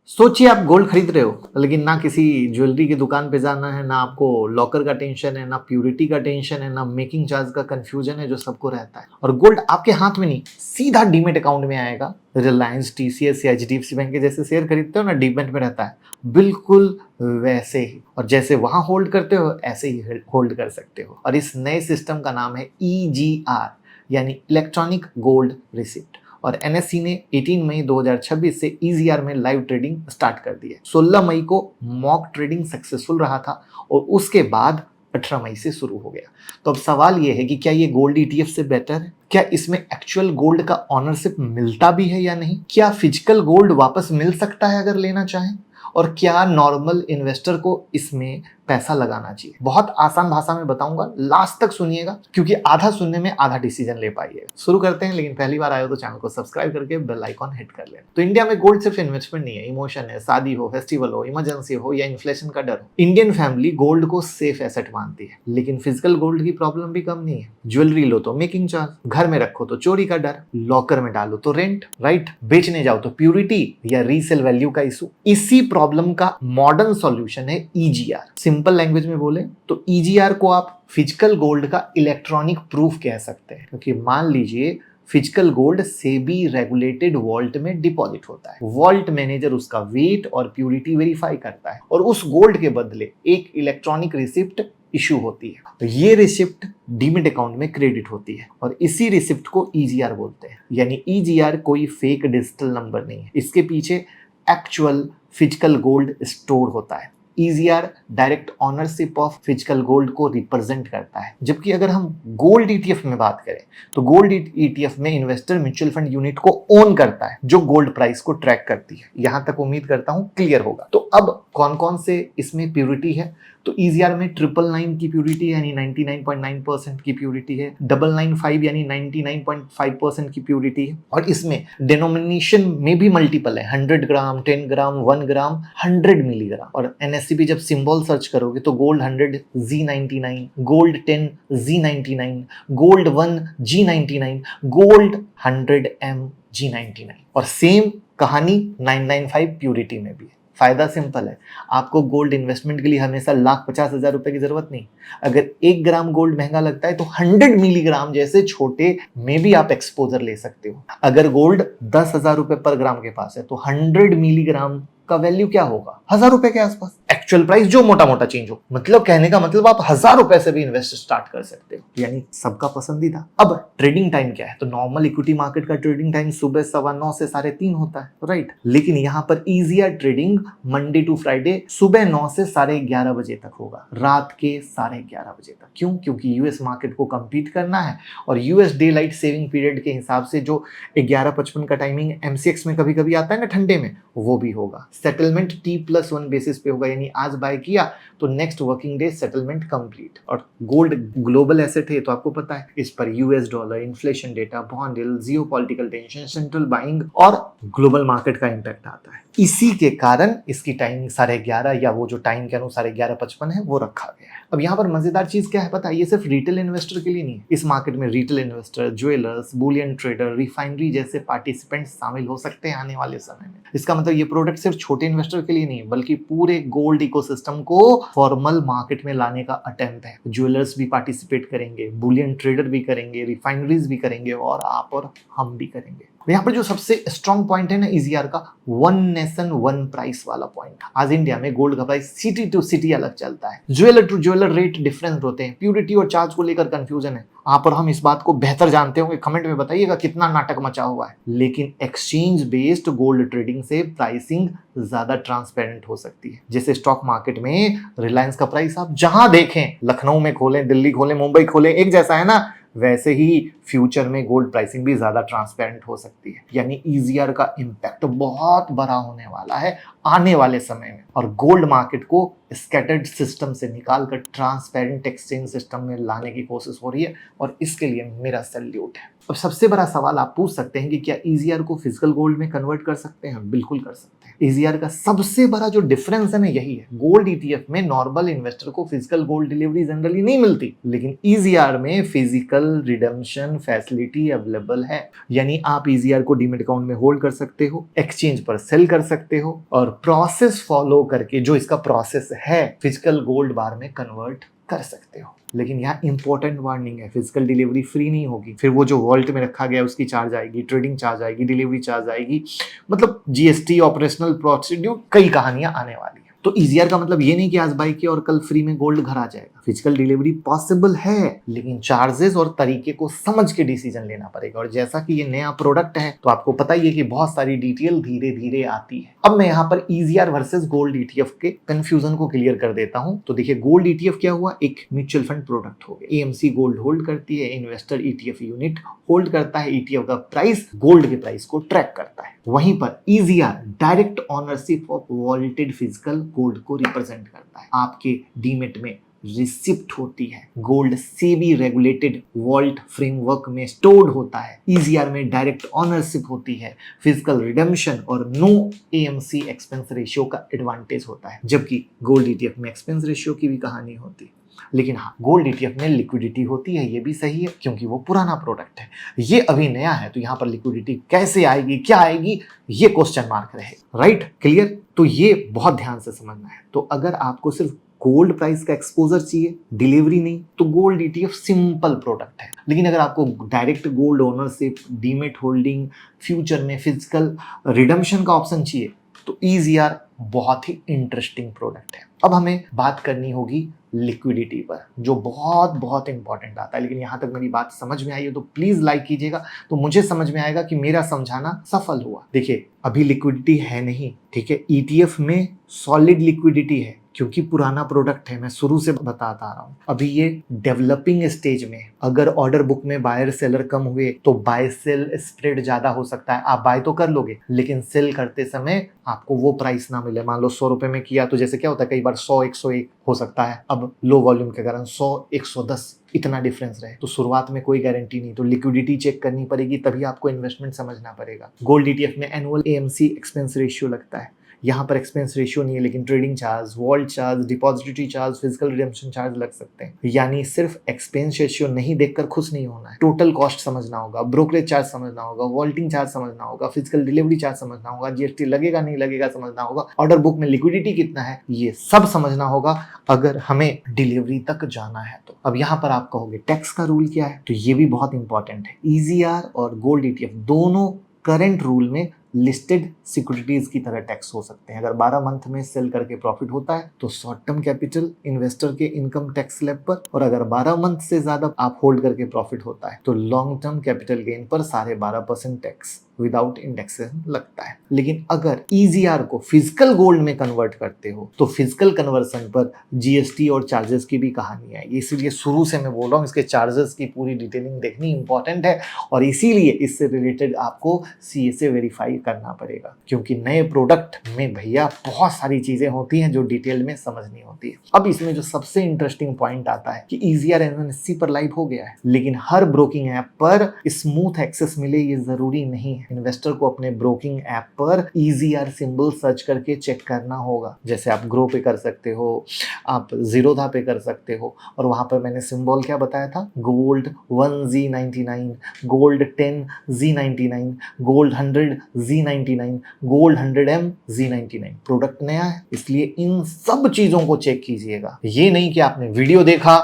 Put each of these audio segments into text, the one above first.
सोचिए आप गोल्ड खरीद रहे हो लेकिन ना किसी ज्वेलरी की दुकान पे जाना है, ना आपको लॉकर का टेंशन है, ना प्यूरिटी का टेंशन है, ना मेकिंग चार्ज का कंफ्यूजन है जो सबको रहता है। और गोल्ड आपके हाथ में नहीं, सीधा डीमेट अकाउंट में आएगा। रिलायंस, टीसीएस या एचडीएफसी बैंक के जैसे शेयर खरीदते हो ना, डीमेट में रहता है, बिल्कुल वैसे ही। और जैसे वहां होल्ड करते हो ऐसे ही होल्ड कर सकते हो। और इस नए सिस्टम का नाम है ईजीआर, यानी इलेक्ट्रॉनिक गोल्ड रिसिप्ट। और एनएससी ने 18 मई 2026 से ईजीआर में लाइव ट्रेडिंग स्टार्ट कर दी है। 16 मई को मॉक ट्रेडिंग सक्सेसफुल रहा था और उसके बाद 18 मई से शुरू हो गया। तो अब सवाल यह है कि क्या ये गोल्ड ईटीएफ से बेटर है? क्या इसमें एक्चुअल गोल्ड का ऑनरशिप मिलता भी है या नहीं? क्या फिजिकल गोल्ड वापस मिल सकता है अगर लेना चाहें? और क्या नॉर्मल इन्वेस्टर को इसमें पैसा लगाना चाहिए? बहुत आसान भाषा में बताऊंगा, लास्ट तक सुनिएगा क्योंकि आधा सुनने में आधा डिसीजन ले पाइएगा। शुरू करते हैं, लेकिन पहली बार आए हो तो चैनल को सब्सक्राइब करके बेल आइकॉन हिट कर लें। तो इंडिया में गोल्ड सिर्फ इन्वेस्टमेंट नहीं है, इमोशन है। शादी हो, फेस्टिवल हो, इमरजेंसी हो या इन्फ्लेशन का डर हो, इंडियन फैमिली गोल्ड को सेफ एसेट मानती है। लेकिन फिजिकल गोल्ड की प्रॉब्लम भी कम नहीं है। ज्वेलरी लो तो मेकिंग चार्ज, घर में रखो तो चोरी का डर, लॉकर में डालो तो रेंट, राइट, बेचने जाओ तो प्यूरिटी या रीसेल वैल्यू का इशू। इसी प्रॉब्लम का मॉडर्न सॉल्यूशन है ईजीआर। सिंपल लैंग्वेज में बोले तो ईजीआर को आप फिजिकल गोल्ड का इलेक्ट्रॉनिक प्रूफ कह सकते हैं, क्योंकि मान लीजिए physical gold SEBI regulated vault में डिपॉजिट होता है। वॉल्ट मैनेजर उसका वेट और प्यूरिटी वेरीफाई करता है और उस गोल्ड के बदले एक इलेक्ट्रॉनिक रिसिप्ट इशू होती है। तो ये रिसिप्ट डीमेट अकाउंट में क्रेडिट होती है और इसी रिसिप्ट को ईजीआर बोलते हैं। यानी ईजीआर कोई फेक डिजिटल नंबर नहीं है, इसके पीछे एक्चुअल फिजिकल गोल्ड स्टोर होता है। EGR direct ownership of physical gold को रिप्रेजेंट करता है। जबकि अगर हम गोल्ड ईटीएफ में बात करें तो गोल्ड ईटीएफ में इन्वेस्टर म्यूचुअल फंड यूनिट को ओन करता है जो गोल्ड प्राइस को ट्रैक करती है। यहां तक उम्मीद करता हूं क्लियर होगा। तो अब कौन कौन से इसमें प्यूरिटी है? तो ईजीआर में 999 की प्यूरिटी यानी 99.9% की प्यूरिटी है। 995 यानी 99.5% की प्यूरिटी है। और इसमें डिनोमिनेशन में भी मल्टीपल है, 100 ग्राम, 10 ग्राम, 1 ग्राम, 100 मिलीग्राम। और एनएससी जब सिंबल सर्च करोगे तो gold 100 Z99, gold 10 Z99, gold 1 G99, gold 100 M G99। और सेम कहानी 995 प्यूरिटी में भी है। फायदा सिंपल है, आपको गोल्ड इन्वेस्टमेंट के लिए हमेशा 1,50,000 रुपए की जरूरत नहीं। अगर 1 ग्राम गोल्ड महंगा लगता है तो 100 मिलीग्राम जैसे छोटे में भी आप एक्सपोजर ले सकते हो। अगर गोल्ड 10,000 रुपए पर ग्राम के पास है तो 100 मिलीग्राम का वैल्यू क्या होगा? 1,000 रुपए के आसपास। एक्चुअल प्राइस जो मोटा मोटा चेंज हो, मतलब कहने का मतलब आप 1,000 रुपए से भी इन्वेस्ट स्टार्ट कर सकते हो, यानी सबका पसंदीदा। अब ट्रेडिंग टाइम क्या है? तो नॉर्मल इक्विटी मार्केट का ट्रेडिंग टाइम सुबह 9:15 से 3:30 होता है, राइट। लेकिन यहाँ पर EGR trading Monday to Friday सुबह 9 से 11:30 बजे तक होगा, रात के 11:30 बजे तक। क्यों? क्योंकि यूएस मार्केट को कंपीट करना है और US day light saving period के हिसाब से जो 11:55 का टाइमिंग एमसीएक्स में कभी कभी आता है ना ठंडे में, वो भी होगा। सेटलमेंट T+1 बेसिस पे होगा, यानी आज बाय किया तो next working day settlement complete. और गोल्ड ग्लोबल एसेट है तो आपको पता है इस पर US dollar, inflation data, bond yield, geopolitical tension, central buying और ग्लोबल मार्केट का इंपैक्ट आता है। इसी के कारण इसकी टाइमिंग 11:30 या वो जो टाइम के अनुसार 11:55 है वो रखा गया है। अब यहाँ पर मजेदार चीज क्या है पता है? ये सिर्फ रिटेल इन्वेस्टर के लिए नहीं है। इस मार्केट में retail investor, jewellers, Boolean trader, refinery जैसे पार्टिसिपेंट शामिल हो सकते हैं आने वाले समय में। इसका मतलब ये प्रोडक्ट सिर्फ छोटे इन्वेस्टर के लिए नहीं है, बल्कि पूरे गोल्ड इकोसिस्टम को फॉर्मल मार्केट में लाने का अटेम्प्ट है। ज्वेलर्स भी पार्टिसिपेट करेंगे, बुलियन ट्रेडर भी करेंगे, रिफाइनरीज भी करेंगे और आप और हम भी करेंगे। यहाँ पर जो सबसे स्ट्रॉन्ग पॉइंट है ना ईजीआर का, वन नेशन वन प्राइस वाला पॉइंट। आज इंडिया में गोल्ड का प्राइस सिटी टू सिटी अलग चलता है, jeweller to jeweller rate difference होते हैं, प्यूरिटी और चार्ज को लेकर कंफ्यूजन है। यहाँ पर हम इस बात को बेहतर जानते होंगे, कमेंट में बताइएगा कितना नाटक मचा हुआ है। लेकिन एक्सचेंज बेस्ड गोल्ड ट्रेडिंग से प्राइसिंग ज्यादा ट्रांसपेरेंट हो सकती है। जैसे स्टॉक मार्केट में रिलायंस का प्राइस आप जहां देखें, लखनऊ में खोलें, दिल्ली खोलें, मुंबई खोलें, एक जैसा है ना, वैसे ही फ्यूचर में गोल्ड प्राइसिंग भी ज्यादा ट्रांसपेरेंट हो सकती है। यानी ईजीआर का इंपैक्ट बहुत बड़ा होने वाला है आने वाले समय में। और गोल्ड मार्केट को स्कैटर्ड सिस्टम से निकालकर ट्रांसपेरेंट एक्सचेंज सिस्टम में लाने की कोशिश हो रही है और इसके लिए मेरा सैल्यूट है। अब सबसे बड़ा सवाल आप पूछ सकते हैं कि क्या ईजीआर को फिजिकल गोल्ड में कन्वर्ट कर सकते हैं? बिल्कुल कर सकते हैं। ईजीआर का सबसे बड़ा जो डिफरेंस है ना यही है, गोल्ड ईटीएफ में नॉर्मल इन्वेस्टर को फिजिकल गोल्ड डिलीवरी जनरली नहीं मिलती, लेकिन ईजीआर में फिजिकल रिडम्पशन फैसिलिटी अवेलेबल है। यानी आप EZR को डीमेट अकाउंट में होल्ड कर सकते हो, एक्सचेंज पर सेल कर सकते हो और प्रोसेस फॉलो करके जो इसका प्रोसेस है फिजिकल गोल्ड बार में कन्वर्ट कर सकते हो। लेकिन यहाँ इंपॉर्टेंट वार्निंग है, फिजिकल डिलीवरी फ्री नहीं होगी। फिर वो जो वॉल्ट में रखा गया उसकी चार्ज आएगी, ट्रेडिंग चार्ज आएगी, डिलीवरी चार्ज आएगी, मतलब GST, ऑपरेशनल प्रोसीड्यूर, कई कहानियां आने वाली है। तो EZR का मतलब ये नहीं कि आज बाई किया और कल फ्री में गोल्ड घर आ जाएगा। फिजिकल डिलीवरी पॉसिबल है, लेकिन चार्जेस और तरीके को समझ के डिसीजन लेना पड़ेगा। और जैसा कि ये नया प्रोडक्ट है तो आपको पता ही है कि बहुत सारी डिटेल धीरे धीरे आती है। अब मैं यहाँ पर EZR वर्सेस गोल्ड ETF के कंफ्यूजन को क्लियर कर देता हूँ। तो देखिए, गोल्ड ETF क्या हुआ, एक म्यूचुअल फंड प्रोडक्ट हो गया। AMC गोल्ड होल्ड करती है, इन्वेस्टर ETF यूनिट होल्ड करता है, ETF का प्राइस गोल्ड के प्राइस को ट्रैक करता है। वहीं पर EZR direct ownership of vaulted physical gold को रिप्रेजेंट करता है। आपके डीमेट में रिसिप्ट होती है, gold SEBI regulated vault framework में स्टोर्ड होता है। EZR में डायरेक्ट ओनरशिप होती है, फिजिकल रिडेम्पशन और नो AMC एक्सपेंस रेशियो का एडवांटेज होता है, जबकि गोल्ड ETF में एक्सपेंस रेशियो की भी कहानी होती है। लेकिन हाँ, गोल्ड ETF में लिक्विडिटी होती है, ये भी सही है क्योंकि वो पुराना प्रोडक्ट है, ये अभी नया है। तो यहाँ पर लिक्विडिटी कैसे आएगी, क्या आएगी, ये क्वेश्चन मार्क रहे। Right, clear? तो ये बहुत ध्यान से समझना है। तो अगर आपको सिर्फ गोल्ड प्राइस का एक्सपोजर चाहिए, डिलीवरी नहीं, तो गोल्ड ETF सिंपल प्रोडक्ट है। लेकिन अगर आपको direct gold ownership, demat holding, future में फिजिकल रिडम्पशन का ऑप्शन चाहिए, तो EZR बहुत ही इंटरेस्टिंग प्रोडक्ट है। अब हमें बात करनी होगी लिक्विडिटी पर, जो बहुत बहुत इंपॉर्टेंट आता है। लेकिन यहाँ तक मेरी बात समझ में आई है तो प्लीज लाइक कीजिएगा, तो मुझे समझ में आएगा कि मेरा समझाना सफल हुआ। देखिए, अभी लिक्विडिटी है नहीं, ठीक है। ETF में सॉलिड लिक्विडिटी है क्योंकि पुराना प्रोडक्ट है, मैं शुरू से बताता आ रहा हूँ। अभी ये डेवलपिंग स्टेज में, अगर ऑर्डर बुक में बायर सेलर कम हुए तो बाय सेल स्प्रेड ज्यादा हो सकता है। आप बाय तो कर लोगे, लेकिन सेल करते समय आपको वो प्राइस ना मिले। मान लो 100 रुपए में किया तो जैसे क्या होता है, कई बार 100 101 हो सकता है। अब लो वॉल्यूम के कारण 100 110 इतना डिफरेंस रहे, तो शुरुआत में कोई गारंटी नहीं। तो लिक्विडिटी चेक करनी पड़ेगी, तभी आपको इन्वेस्टमेंट समझना पड़ेगा। गोल्ड ETF में एनुअल AMC एक्सपेंस रेशियो लगता है, यहाँ पर एक्सपेंस रेशियो नहीं है, लेकिन trading charge, vault charge, depository charge, physical redemption charge लग सकते हैं। यानी सिर्फ एक्सपेंस रेशियो नहीं देखकर खुश नहीं होना है, टोटल कॉस्ट समझना होगा, ब्रोकरेज चार्ज समझना होगा, वॉल्टिंग चार्ज समझना होगा, फिजिकल डिलीवरी चार्ज समझना होगा, GST लगेगा नहीं लगेगा समझना होगा, ऑर्डर बुक में लिक्विडिटी कितना है, ये सब समझना होगा अगर हमें डिलीवरी तक जाना है तो। अब यहाँ पर आप कहोगे टैक्स का रूल क्या है, तो ये भी बहुत इंपॉर्टेंट है। EZR और गोल्ड ETF दोनों करंट रूल में लिस्टेड सिक्योरिटीज की तरह टैक्स हो सकते हैं। अगर 12 मंथ में सेल करके प्रॉफिट होता है तो शॉर्ट टर्म कैपिटल इन्वेस्टर के इनकम टैक्स स्लैब पर, और अगर 12 मंथ से ज्यादा आप होल्ड करके प्रॉफिट होता है तो लॉन्ग टर्म कैपिटल गेन पर 12.5% टैक्स विदाउट इंडेक्सेशन लगता है। लेकिन अगर EZR को फिजिकल गोल्ड में कन्वर्ट करते हो तो फिजिकल कन्वर्सन पर GST और चार्जेस की भी कहानी है। इसीलिए शुरू से मैं बोल रहा हूँ, इसके चार्जेस की पूरी डिटेलिंग देखनी इंपॉर्टेंट है, और इसीलिए इससे रिलेटेड आपको CA वेरीफाई करना पड़ेगा, क्योंकि नए प्रोडक्ट में भैया बहुत सारी चीजें होती हैं जो डिटेल में समझनी होती है। अब इसमें जो सबसे इंटरेस्टिंग पॉइंट आता है कि EZR NSE पर लाइव हो गया है, लेकिन हर ब्रोकिंग ऐप पर स्मूथ एक्सेस मिले ये जरूरी नहीं है। इन्वेस्टर को अपने ब्रोकिंग ऐप पर EZR सिंबल सर्च करके चेक करना होगा। जैसे आप ग्रो पे कर सकते हो, आप जीरोधा पे कर सकते हो, और वहां पर मैंने सिंबल क्या बताया था, gold 1Z99, gold 10Z99, gold 100Z99, gold 100M Z99। Product नया है, इसलिए इन सब चीजों को चेक कीजिएगा। ये नहीं कि आपने वीडियो देखा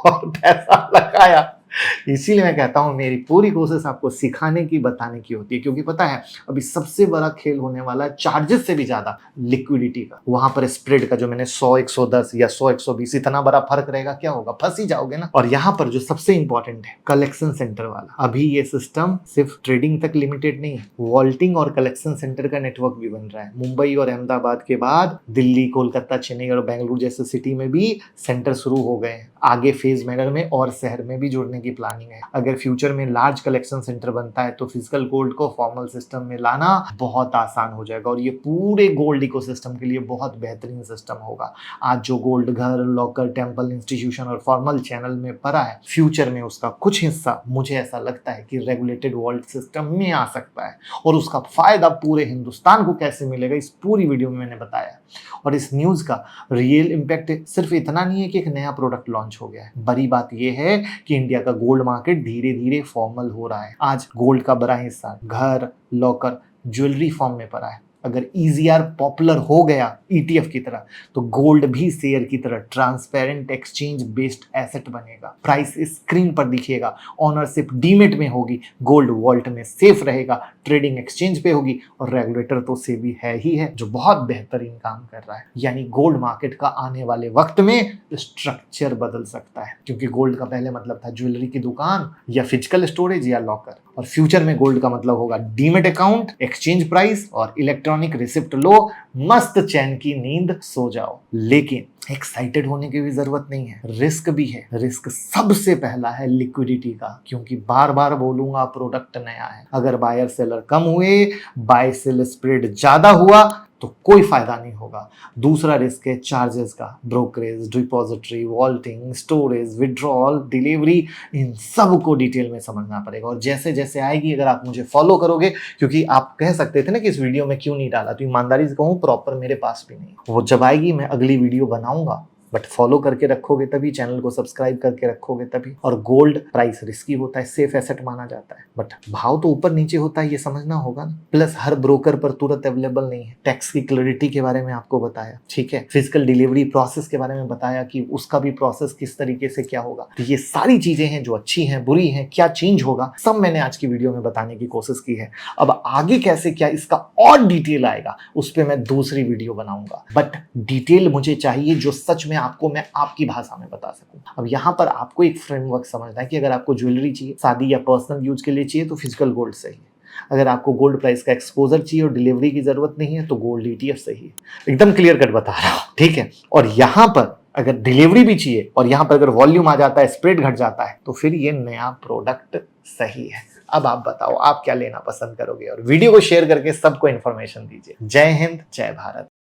और पैसा लगाया। इसीलिए मैं कहता हूं मेरी पूरी कोशिश आपको सिखाने की, बताने की होती है, क्योंकि पता है अभी सबसे बड़ा खेल होने वाला है चार्जेस से भी ज्यादा लिक्विडिटी का। वहां पर स्प्रेड का जो मैंने 100 110 या 100 120 इतना बड़ा फर्क रहेगा, क्या होगा, फंस ही जाओगे ना। और यहाँ पर जो सबसे इंपॉर्टेंट है कलेक्शन सेंटर वाला, अभी ये सिस्टम सिर्फ ट्रेडिंग तक लिमिटेड नहीं है, वॉल्टिंग और कलेक्शन सेंटर का नेटवर्क भी बन रहा है। मुंबई और अहमदाबाद के बाद दिल्ली, कोलकाता, चेन्नई और बेंगलुरु जैसे सिटी में भी सेंटर शुरू हो गए हैं। आगे फेज मैनर में और शहर में भी जोड़ने की प्लानिंग है। अगर फ्यूचर में लार्ज कलेक्शन सेंटर बनता है तो फिजिकल गोल्ड को फॉर्मल सिस्टम में लाना बहुत आसान हो जाएगा, और ये पूरे गोल्ड इकोसिस्टम के लिए बहुत बेहतरीन सिस्टम होगा। आज जो गोल्ड घर, लॉकर, टेम्पल, इंस्टीट्यूशन और फॉर्मल चैनल में पड़ा है, फ्यूचर में उसका कुछ हिस्सा मुझे ऐसा लगता है कि रेगुलेटेड वॉल्ट सिस्टम में आ सकता है, और उसका फायदा पूरे हिंदुस्तान को कैसे मिलेगा इस पूरी वीडियो में मैंने बताया। और इस न्यूज़ का रियल इम्पैक्ट सिर्फ इतना नहीं है कि एक नया प्रोडक्ट लॉन्च हो गया है, बड़ी बात यह है कि इंडिया का गोल्ड मार्केट धीरे धीरे फॉर्मल हो रहा है। आज गोल्ड का बड़ा हिस्सा घर, लॉकर, ज्वेलरी फॉर्म में पड़ा है। अगर ईजीआर पॉपुलर हो गया ईटीएफ की तरह, तो गोल्ड भी शेयर की तरह ट्रांसपेरेंट एक्सचेंज बेस्ड एसेट बनेगा। प्राइस स्क्रीन पर दिखेगा, ओनरशिप डीमेट में होगी, गोल्ड वॉल्ट में सेफ रहेगा, ट्रेडिंग एक्सचेंज पे होगी, और रेगुलेटर तो सेबी है ही है जो बहुत बेहतरीन काम कर रहा है। यानी गोल्ड मार्केट का आने वाले वक्त में स्ट्रक्चर बदल सकता है, क्योंकि गोल्ड का पहले मतलब था ज्वेलरी की दुकान या फिजिकल स्टोरेज या लॉकर, और फ्यूचर में गोल्ड का मतलब होगा डीमेट अकाउंट, एक्सचेंज प्राइस और इलेक्ट्रॉनिक रिसिप्ट लो, मस्त चैन की नींद सो जाओ। लेकिन एक्साइटेड होने की भी जरूरत नहीं है, रिस्क भी है। रिस्क सबसे पहला है लिक्विडिटी का, क्योंकि बार बार बोलूंगा प्रोडक्ट नया है। अगर बायर सेलर कम हुए, बाय सेल स्प्रेड ज्यादा हुआ तो कोई फायदा नहीं होगा। दूसरा रिस्क है चार्जेस का, brokerage, depository, vaulting, storage, withdrawal, delivery, इन सब को डिटेल में समझना पड़ेगा। और जैसे जैसे आएगी, अगर आप मुझे फॉलो करोगे, क्योंकि आप कह सकते थे ना कि इस वीडियो में क्यों नहीं डाला, तो ईमानदारी से कहूँ प्रॉपर मेरे पास भी नहीं, वो जब आएगी मैं अगली वीडियो बनाऊंगा। बट फॉलो करके रखोगे तभी, चैनल को सब्सक्राइब करके रखोगे तभी। और गोल्ड प्राइस रिस्की होता है, सेफ एसेट माना जाता है, बट भाव तो ऊपर नीचे होता है, ये समझना होगा ना। प्लस हर ब्रोकर पर तुरंत अवेलेबल नहीं है। टैक्स की क्लैरिटी के बारे में आपको बताया, ठीक है, फिजिकल डिलीवरी प्रोसेस के बारे में बताया कि उसका भी प्रोसेस किस तरीके से क्या होगा। तो ये सारी चीजें हैं जो अच्छी हैं, बुरी हैं, क्या चेंज होगा, सब मैंने आज की वीडियो में बताने की कोशिश की है। अब आगे कैसे क्या इसका और डिटेल आएगा, उस पर मैं दूसरी वीडियो बनाऊंगा। बट डिटेल मुझे चाहिए जो सच में आपको मैं आपकी भाषा में बता सकूं। अब यहां पर आपको एक फ्रेमवर्क समझना है कि अगर आपको ज्वेलरी चाहिए, शादी या पर्सनल यूज के लिए चाहिए, तो फिजिकल गोल्ड सही है। अगर आपको गोल्ड प्राइस का एक्सपोजर चाहिए और डिलीवरी की जरूरत नहीं है, तो गोल्ड ईटीएफ सही है। एकदम क्लियर कट बता रहा हूं, ठीक है। और यहां पर अगर डिलीवरी भी चाहिए और यहां पर अगर वॉल्यूम आ जाता है, स्प्रेड घट जाता है, तो फिर ये नया प्रोडक्ट सही है। अब आप बताओ आप क्या लेना पसंद करोगे, और वीडियो को शेयर करके सबको इंफॉर्मेशन दीजिए। जय हिंद, जय भारत।